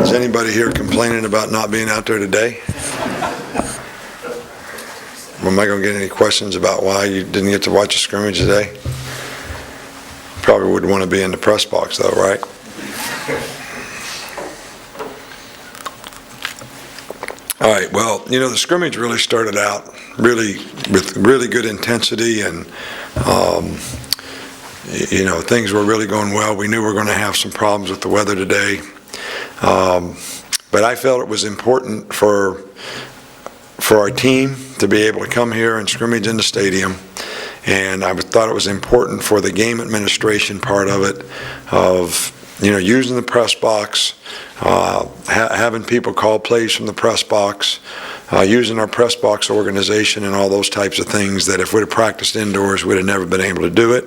Is anybody here complaining about not being out there today? Am I going to get any questions about why you didn't get to watch a scrimmage today? Probably would want to be in the press box though, right? All right, well, the scrimmage really started out with really good intensity, and things were really going well. We knew we were going to have some problems with the weather today, but I felt it was important for our team to be able to come here and scrimmage in the stadium, and I thought it was important for the game administration part of it, of using the press box, having people call plays from the press box, using our press box organization and all those types of things that if we'd have practiced indoors, we'd have never been able to do it.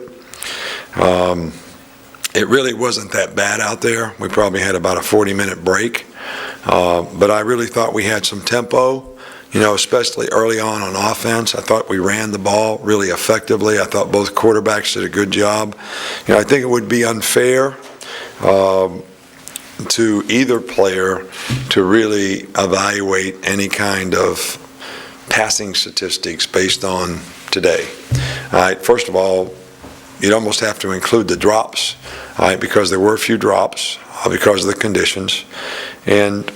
It really wasn't that bad out there. We probably had about a 40-minute break, but I really thought we had some tempo, especially early on offense. I thought we ran the ball really effectively. I thought both quarterbacks did a good job. I think it would be unfair to either player to really evaluate any kind of passing statistics based on today. All right, first of all, you'd almost have to include the drops, all right, because there were a few drops because of the conditions. And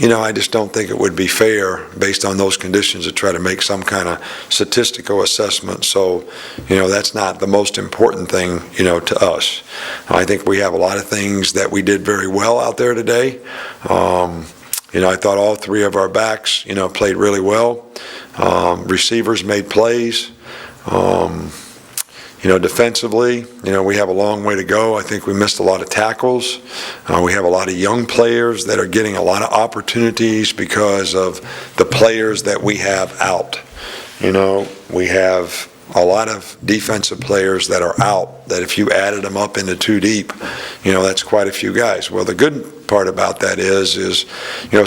I just don't think it would be fair based on those conditions to try to make some kind of statistical assessment. So, that's not the most important thing, to us. I think we have a lot of things that we did very well out there today. I thought all three of our backs, played really well. Receivers made plays. Defensively, we have a long way to go. I think we missed a lot of tackles. We have a lot of young players that are getting a lot of opportunities because of the players that we have out. We have a lot of defensive players that are out that if you added them up into two deep, that's quite a few guys. Well, the good part about that is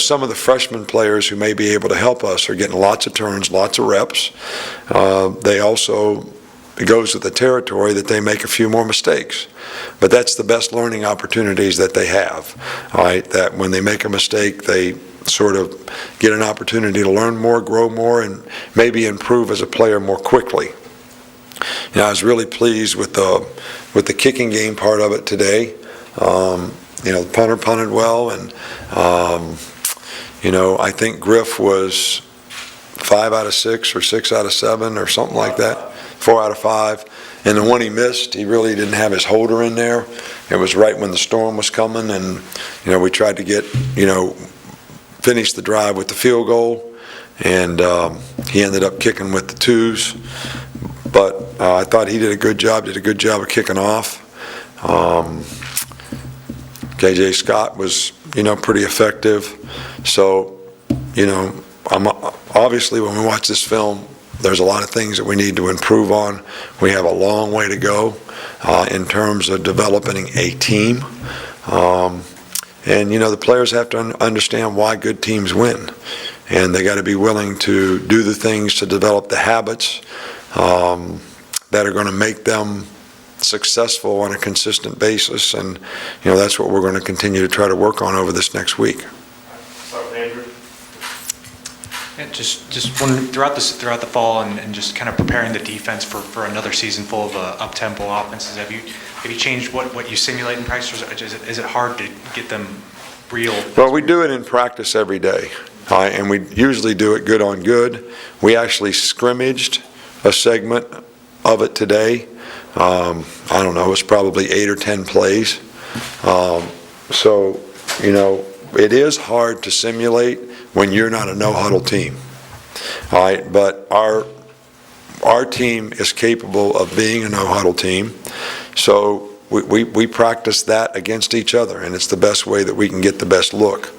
some of the freshman players who may be able to help us are getting lots of turns, lots of reps. They also, it goes with the territory that they make a few more mistakes. But that's the best learning opportunities that they have, all right, that when they make a mistake, they sort of get an opportunity to learn more, grow more, and maybe improve as a player more quickly. I was really pleased with the kicking game part of it today. The punter punted well, and I think Griff was 5 out of 6 or 6 out of 7 or something like that. 4 out of 5, and the one he missed, he really didn't have his holder in there. It was right when the storm was coming, and we tried to get finish the drive with the field goal, and he ended up kicking with the 2s. But I thought he did a good job of kicking off. KJ Scott was pretty effective. So I'm obviously, when we watch this film, there's a lot of things that we need to improve on. We have a long way to go in terms of developing a team. And the players have to understand why good teams win. And they got to be willing to do the things to develop the habits that are going to make them successful on a consistent basis. And, that's what we're going to continue to try to work on over this next week. Yeah, just wondering, throughout the fall and just kind of preparing the defense for another season full of up-tempo offenses, have you changed what you simulate in practice, or is it hard to get them real? Well, we do it in practice every day, and we usually do it good on good. We actually scrimmaged a segment of it today. I don't know, it's probably 8 or 10 plays. So, it is hard to simulate when you're not a no-huddle team. All right, but our team is capable of being a no-huddle team. So we practice that against each other, and it's the best way that we can get the best look.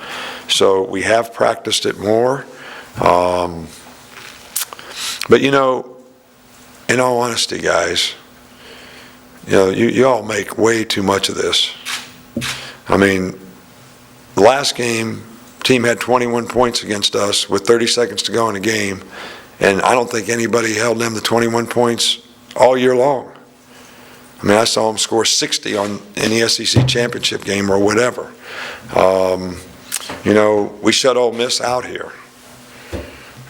So we have practiced it more. But in all honesty, guys, you all make way too much of this. I mean, the last game, team had 21 points against us with 30 seconds to go in the game, and I don't think anybody held them to 21 points all year long. I mean, I saw them score 60 in the SEC championship game or whatever. We shut Ole Miss out here.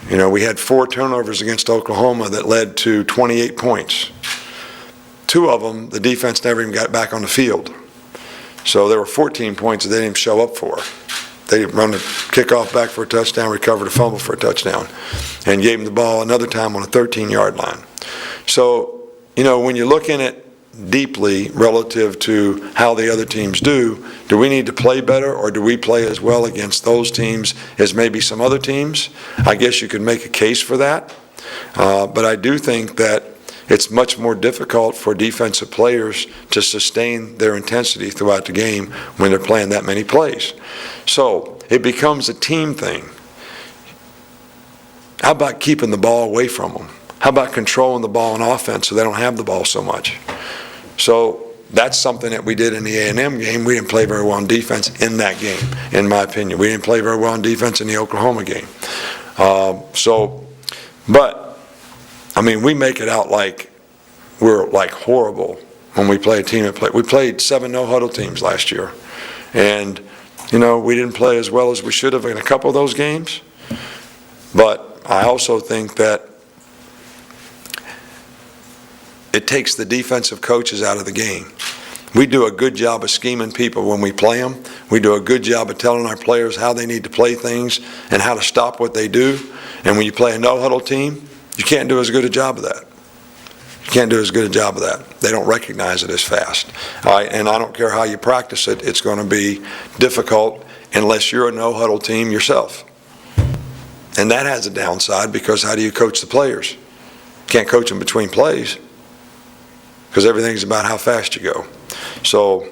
We had 4 turnovers against Oklahoma that led to 28 points. 2 of them, the defense never even got back on the field. So there were 14 points that they didn't even show up for. They run the kickoff back for a touchdown, recovered a fumble for a touchdown, and gave them the ball another time on a 13-yard line. So, when you look in it deeply relative to how the other teams do we need to play better, or do we play as well against those teams as maybe some other teams? I guess you could make a case for that. But I do think that it's much more difficult for defensive players to sustain their intensity throughout the game when they're playing that many plays. So it becomes a team thing. How about keeping the ball away from them? How about controlling the ball on offense so they don't have the ball so much? So that's something that we did in the A&M game. We didn't play very well on defense in that game, in my opinion. We didn't play very well on defense in the Oklahoma game. We make it out like we're like horrible when we play a team that play. We played 7 no-huddle teams last year. And, we didn't play as well as we should have in a couple of those games. But I also think that it takes the defensive coaches out of the game. We do a good job of scheming people when we play them. We do a good job of telling our players how they need to play things and how to stop what they do. And when you play a no-huddle team, you can't do as good a job of that. You can't do as good a job of that. They don't recognize it as fast. And I don't care how you practice it, it's going to be difficult unless you're a no-huddle team yourself. And that has a downside, because how do you coach the players? You can't coach them between plays, because everything's about how fast you go. So,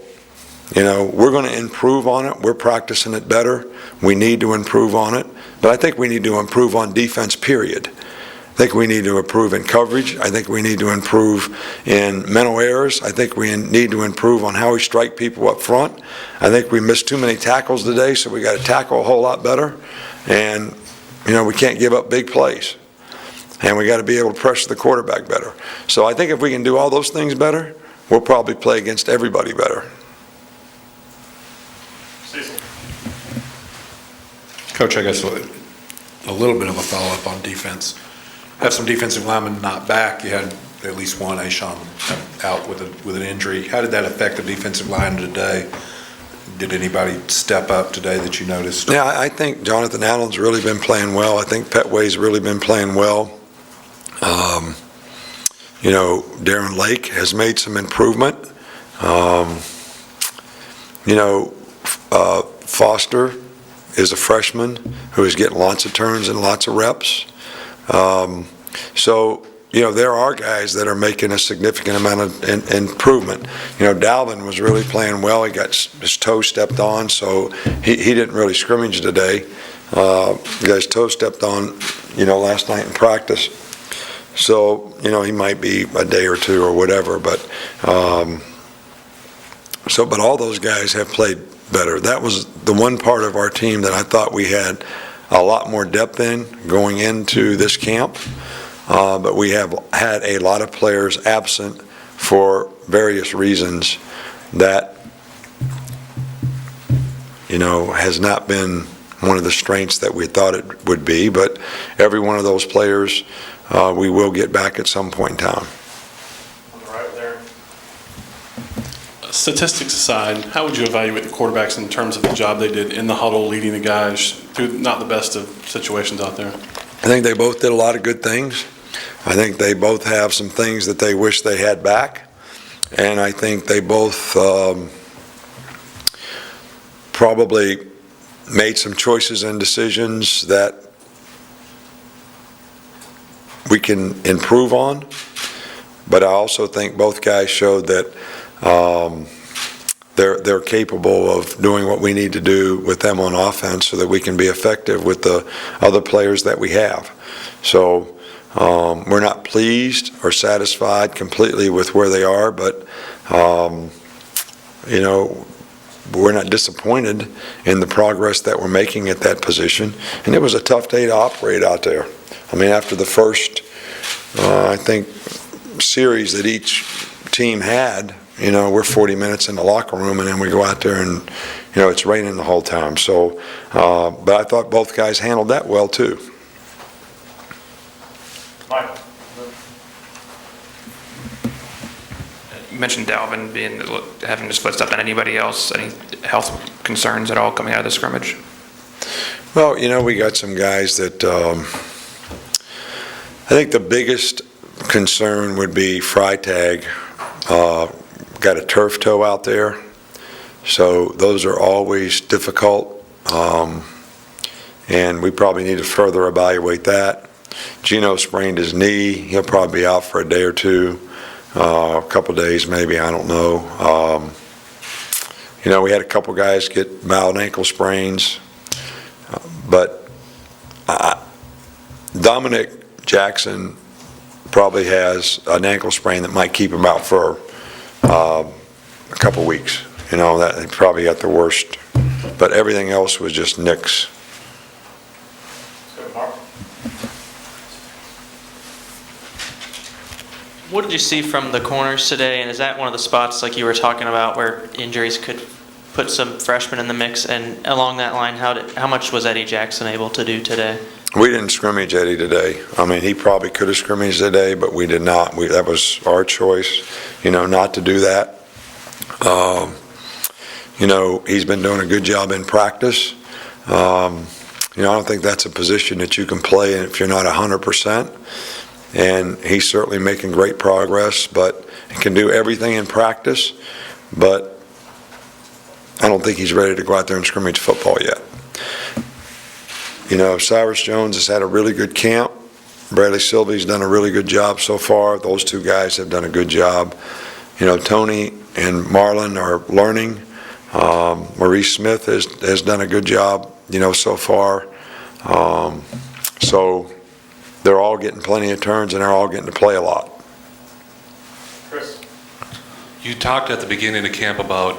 we're going to improve on it. We're practicing it better. We need to improve on it. But I think we need to improve on defense, period. I think we need to improve in coverage. I think we need to improve in mental errors. I think we need to improve on how we strike people up front. I think we missed too many tackles today, so we got to tackle a whole lot better. And, we can't give up big plays. And we got to be able to pressure the quarterback better. So I think if we can do all those things better, we'll probably play against everybody better. Coach, I guess a little bit of a follow-up on defense. Have some defensive linemen not back. You had at least one, Ashawn, out with an injury. How did that affect the defensive line today? Did anybody step up today that you noticed? Yeah, I think Jonathan Allen's really been playing well. I think Petway's really been playing well. Darren Lake has made some improvement. Foster is a freshman who is getting lots of turns and lots of reps. There are guys that are making a significant amount of improvement. Dalvin was really playing well. He got his toe stepped on, so he didn't really scrimmage today. He got his toe stepped on, last night in practice. So, he might be a day or two or whatever, but all those guys have played better. That was the one part of our team that I thought we had a lot more depth in going into this camp. But we have had a lot of players absent for various reasons that, has not been one of the strengths that we thought it would be. But every one of those players we will get back at some point in time. On the right there. Statistics aside, how would you evaluate the quarterbacks in terms of the job they did in the huddle, leading the guys through not the best of situations out there? I think they both did a lot of good things. I think they both have some things that they wish they had back. And I think they both probably made some choices and decisions that we can improve on. But I also think both guys showed that they're capable of doing what we need to do with them on offense so that we can be effective with the other players that we have. So we're not pleased or satisfied completely with where they are, but we're not disappointed in the progress that we're making at that position. And it was a tough day to operate out there. I mean, after the first, I think, series that each team had, we're 40 minutes in the locker room, and then we go out there and, it's raining the whole time. So, but I thought both guys handled that well, too. Mike? You mentioned Dalvin having to split stuff, and anybody else, any health concerns at all coming out of the scrimmage? Well, we got some guys that, I think the biggest concern would be Freitag. Got a turf toe out there, so those are always difficult, and we probably need to further evaluate that. Gino sprained his knee. He'll probably be out for a day or two, a couple days maybe, I don't know. We had a couple guys get mild ankle sprains, but Dominic Jackson probably has an ankle sprain that might keep him out for a couple weeks. That he probably got the worst, but everything else was just nicks. What did you see from the corners today, and is that one of the spots like you were talking about where injuries could put some freshmen in the mix? And along that line, how much was Eddie Jackson able to do today? We didn't scrimmage Eddie today. I mean, he probably could have scrimmaged today, but we did not. That was our choice, not to do that. He's been doing a good job in practice. I don't think that's a position that you can play if you're not 100%. And he's certainly making great progress, but he can do everything in practice. But I don't think he's ready to go out there and scrimmage football yet. Cyrus Jones has had a really good camp. Bradley Sylvie's done a really good job so far. Those two guys have done a good job. Tony and Marlon are learning. Maurice Smith has done a good job, so far. So they're all getting plenty of turns, and they're all getting to play a lot. Chris? You talked at the beginning of camp about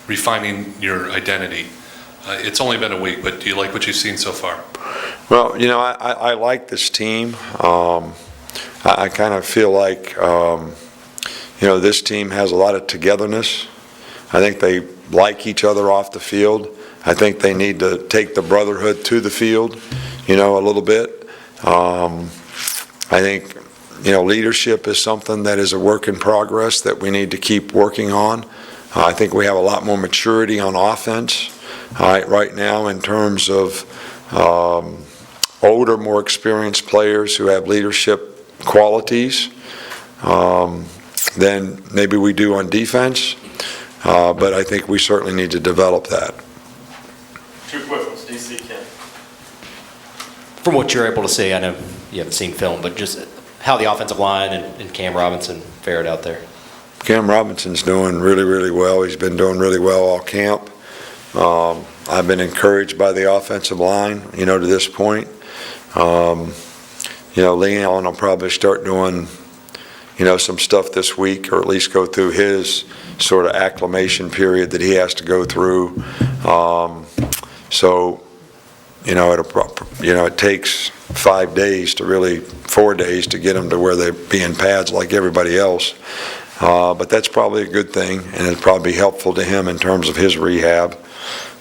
refining your identity. It's only been a week, but do you like what you've seen so far? Well, I like this team. I kind of feel like, this team has a lot of togetherness. I think they like each other off the field. I think they need to take the brotherhood to the field, a little bit. I think, leadership is something that is a work in progress that we need to keep working on. I think we have a lot more maturity on offense right now in terms of older, more experienced players who have leadership qualities than maybe we do on defense. But I think we certainly need to develop that. Two quick ones, DC, Ken. From what you're able to see, I know you haven't seen film, but just how the offensive line and Cam Robinson fared out there. Cam Robinson's doing really, really well. He's been doing really well all camp. I've been encouraged by the offensive line, to this point. Leon will probably start doing, some stuff this week, or at least go through his sort of acclimation period that he has to go through. It takes 5 days to really, 4 days to get them to where they be in pads like everybody else. But that's probably a good thing, and it'll probably be helpful to him in terms of his rehab.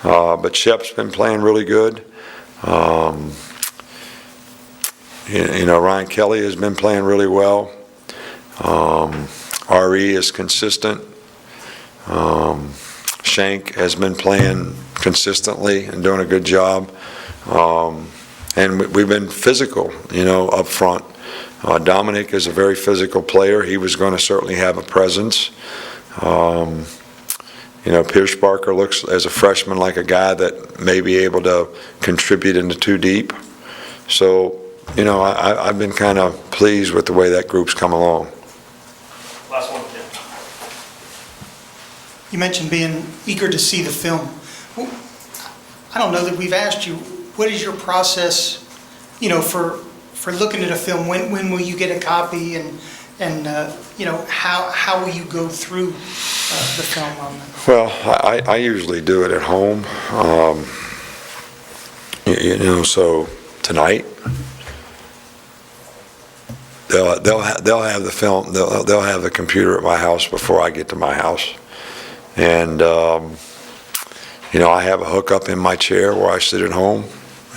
But Shep's been playing really good. Ryan Kelly has been playing really well. RE is consistent. Shank has been playing consistently and doing a good job. And we've been physical, up front. Dominic is a very physical player. He was going to certainly have a presence. Pierce Barker looks as a freshman like a guy that may be able to contribute into two deep. So, I've been kind of pleased with the way that group's come along. Last one, Ken. You mentioned being eager to see the film. I don't know that we've asked you, what is your process, for looking at a film? When will you get a copy, and how will you go through the film on that? Well, I usually do it at home. So tonight, they'll have the film, they'll have the computer at my house before I get to my house. And, you know, I have a hookup in my chair where I sit at home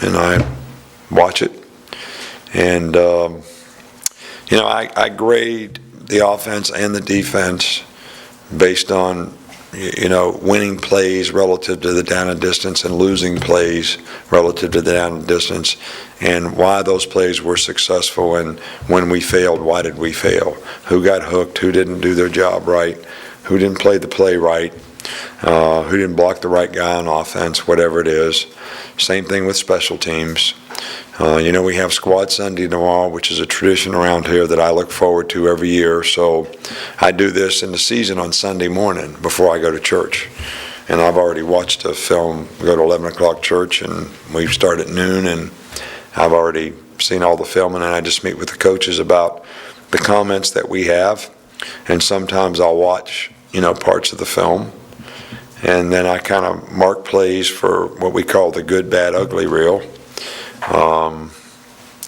and I watch it. And, you know, I grade the offense and the defense based on, you know, winning plays relative to the down and distance and losing plays relative to the down and distance, and why those plays were successful, and when we failed, why did we fail? Who got hooked? Who didn't do their job right? Who didn't play the play right? Who didn't block the right guy on offense? Whatever it is. Same thing with special teams. You know, we have Squad Sunday tomorrow, which is a tradition around here that I look forward to every year. So I do this in the season on Sunday morning before I go to church. And I've already watched a film. We go to 11 o'clock church, and we start at noon, and I've already seen all the filming, and I just meet with the coaches about the comments that we have. And sometimes I'll watch, you know, parts of the film. And then I kind of mark plays for what we call the good, bad, ugly reel.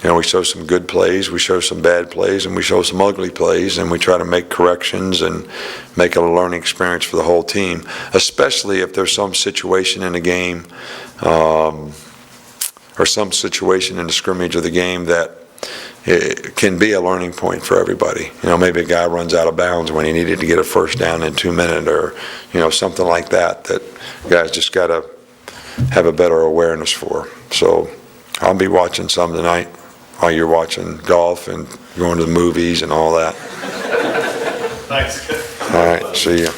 You know, we show some good plays, we show some bad plays, and we show some ugly plays, and we try to make corrections and make it a learning experience for the whole team, especially if there's some situation in the game or some situation in the scrimmage of the game that it can be a learning point for everybody. You know, maybe a guy runs out of bounds when he needed to get a first down in 2 minutes, or, you know, something like that, that guys just got to have a better awareness for. So I'll be watching some tonight while you're watching golf and going to the movies and all that. Thanks. All right, see you.